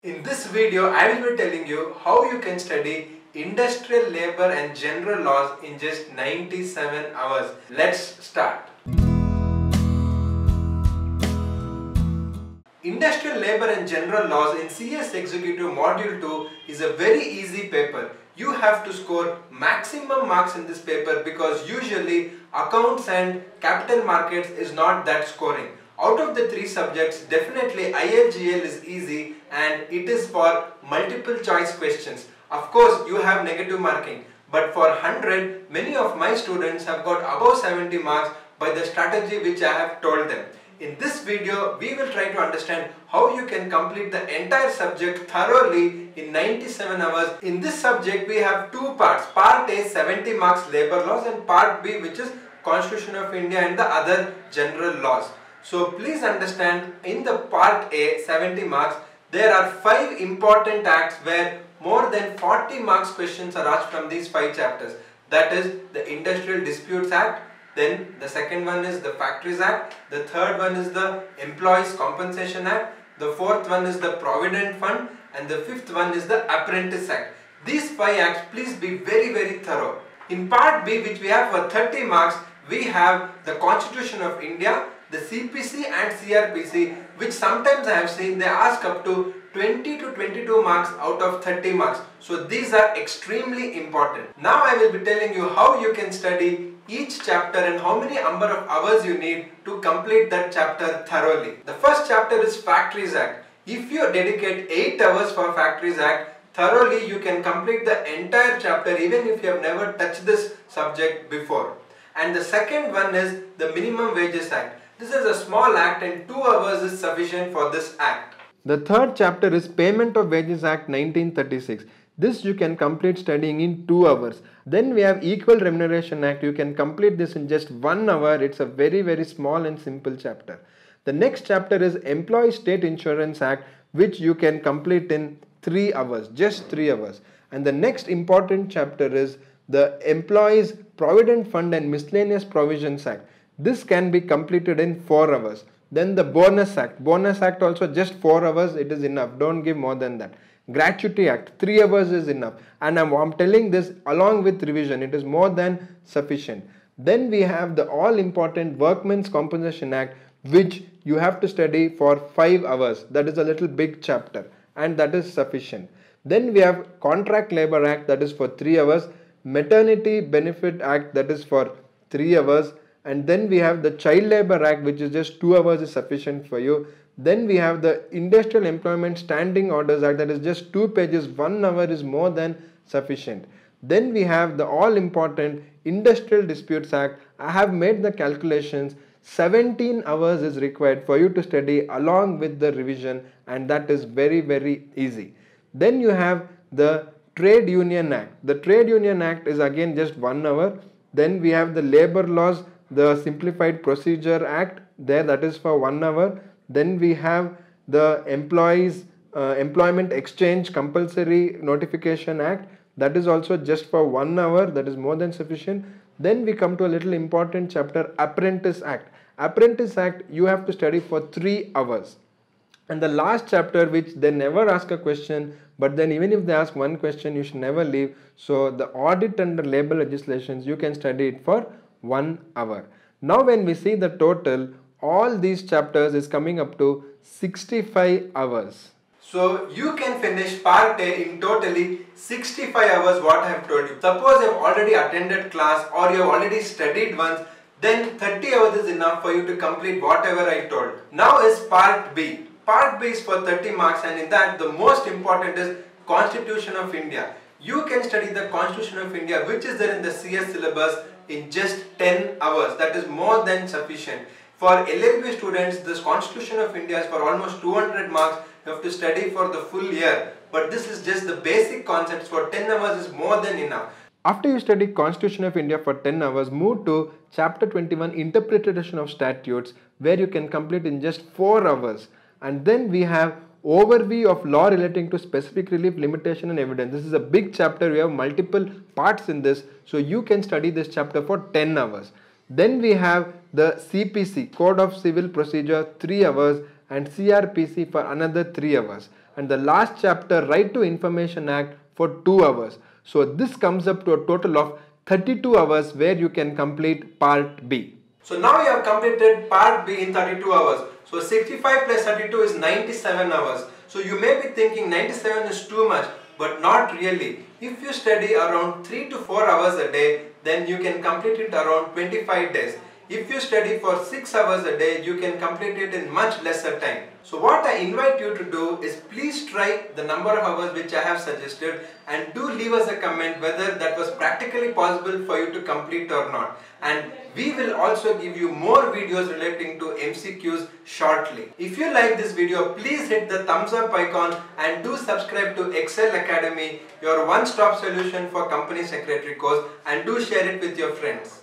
In this video, I will be telling you how you can study industrial labor and general laws in just 97 hours. Let's start. Industrial labor and general laws in CS Executive Module 2 is a very easy paper. You have to score maximum marks in this paper because usually accounts and capital markets is not that scoring. Out of the three subjects, definitely ILGL is easy and it is for multiple choice questions. Of course, you have negative marking, but for 100, many of my students have got above 70 marks by the strategy which I have told them. In this video, we will try to understand how you can complete the entire subject thoroughly in 97 hours. In this subject, we have two parts. Part A, 70 marks labor laws, and Part B, which is Constitution of India and the other general laws. So please understand, in the Part A, 70 marks, there are 5 important acts where more than 40 marks questions are asked from these 5 chapters. That is the Industrial Disputes Act. Then the second one is the Factories Act, the third one is the Employees Compensation Act, the fourth one is the Provident Fund, and the fifth one is the Apprentice Act. These 5 acts, please be very thorough. In Part B, which we have for 30 marks, we have the Constitution of India, the CPC and CRPC, which sometimes I have seen they ask up to 20 to 22 marks out of 30 marks. So these are extremely important. Now I will be telling you how you can study each chapter and how many number of hours you need to complete that chapter thoroughly. The first chapter is Factories Act. If you dedicate 8 hours for Factories Act, thoroughly you can complete the entire chapter even if you have never touched this subject before. And the second one is the Minimum Wages Act. This is a small act and 2 hours is sufficient for this act. The third chapter is Payment of Wages Act 1936. This you can complete studying in 2 hours. Then we have Equal Remuneration Act. You can complete this in just 1 hour. It's a very small and simple chapter. The next chapter is Employee State Insurance Act, which you can complete in 3 hours, just 3 hours. And the next important chapter is the Employees Provident Fund and Miscellaneous Provisions Act. This can be completed in 4 hours. Then the Bonus Act. Bonus Act also just 4 hours, it is enough. Don't give more than that. Gratuity Act, 3 hours is enough. And I'm telling this along with revision. It is more than sufficient. Then we have the all-important Workmen's Compensation Act, which you have to study for 5 hours. That is a little big chapter and that is sufficient. Then we have Contract Labor Act, that is for 3 hours. Maternity Benefit Act, that is for 3 hours. And then we have the Child Labor Act, which is just 2 hours is sufficient for you. Then we have the Industrial Employment Standing Orders Act, that is just 2 pages, 1 hour is more than sufficient. Then we have the all-important Industrial Disputes Act. I have made the calculations. 17 hours is required for you to study along with the revision, and that is very easy. Then you have the Trade Union Act. The Trade Union Act is again just 1 hour. Then we have the Labor Laws, the Simplified Procedure Act, there that is for 1 hour. Then we have the Employment Exchange Compulsory Notification Act, that is also just for 1 hour, that is more than sufficient. Then we come to a little important chapter, Apprentice Act. Apprentice Act you have to study for 3 hours. And the last chapter, which they never ask a question, but then even if they ask one question, you should never leave. So the Audit under Labor Legislations, you can study it for 1 hour. Now when we see the total, all these chapters is coming up to 65 hours. So you can finish Part A in totally 65 hours what I have told you. Suppose you have already attended class or you have already studied once, then 30 hours is enough for you to complete whatever I told. Now is Part B. Part B is for 30 marks, and in that the most important is Constitution of India. You can study the Constitution of India, which is there in the CS syllabus, in just 10 hours. That is more than sufficient. For LLB students, this Constitution of India is for almost 200 marks. You have to study for the full year. But this is just the basic concepts. For 10 hours is more than enough. After you study Constitution of India for 10 hours, move to Chapter 21, Interpretation of Statutes, where you can complete in just 4 hours. And then we have Overview of Law relating to Specific Relief, Limitation and Evidence. This is a big chapter. We have multiple parts in this. So you can study this chapter for 10 hours. Then we have the CPC, Code of Civil Procedure, 3 hours, and CRPC for another 3 hours. and the last chapter Right to Information Act for 2 hours. So this comes up to a total of 32 hours where you can complete part B. So now you have completed part B in 32 hours. So 65 plus 32 is 97 hours. So you may be thinking 97 is too much, but not really. If you study around 3 to 4 hours a day, then you can complete it around 25 days. If you study for 6 hours a day, you can complete it in much lesser time. So what I invite you to do is please try the number of hours which I have suggested, and do leave us a comment whether that was practically possible for you to complete or not. And we will also give you more videos relating to MCQs shortly. If you like this video, please hit the thumbs up icon and do subscribe to Ekcel Academy, your one-stop solution for company secretary course, and do share it with your friends.